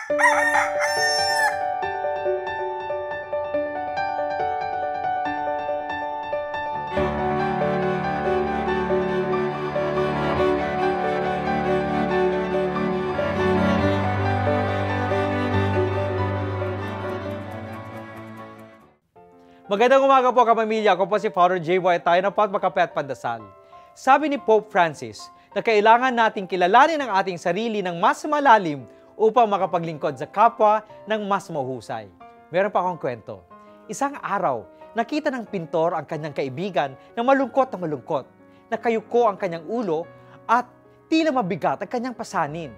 Magandang umaga po kapamilya. Ako po si Father J.Y. Tayo na po at makape at pandasal. Sabi ni Pope Francis na kailangan nating kilalanin ang ating sarili ng mas malalim upang makapaglingkod sa kapwa ng mas mahusay. Meron pa akong kwento. Isang araw, nakita ng pintor ang kanyang kaibigan na malungkot, nakayuko ang kanyang ulo at tila mabigat ang kanyang pasanin.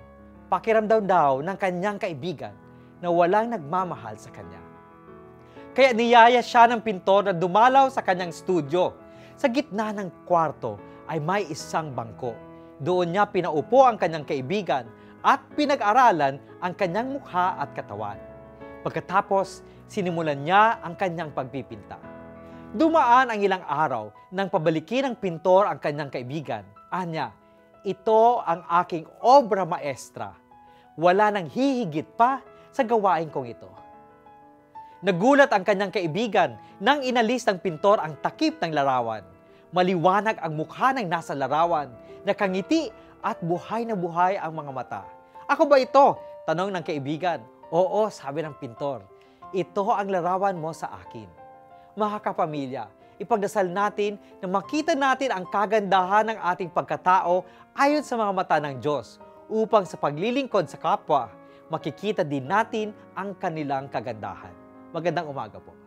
Pakiramdam daw ng kanyang kaibigan na walang nagmamahal sa kanya. Kaya niyaya siya ng pintor na dumalaw sa kanyang studio. Sa gitna ng kwarto ay may isang bangko. Doon niya pinaupo ang kanyang kaibigan at pinag-aralan ang kanyang mukha at katawan. Pagkatapos, sinimulan niya ang kanyang pagpipinta. Dumaan ang ilang araw nang pabalikin ng pintor ang kanyang kaibigan. Anya, ito ang aking obra maestra. Wala nang hihigit pa sa gawain kong ito. Nagulat ang kanyang kaibigan nang inalis ng pintor ang takip ng larawan. Maliwanag ang mukha ng nasa larawan, nakangiti at buhay na buhay ang mga mata. Ako ba ito? Tanong ng kaibigan. Oo, sabi ng pintor. Ito ang larawan mo sa akin. Mga kapamilya, ipagdasal natin na makita natin ang kagandahan ng ating pagkatao ayon sa mga mata ng Diyos upang sa paglilingkod sa kapwa, makikita din natin ang kanilang kagandahan. Magandang umaga po.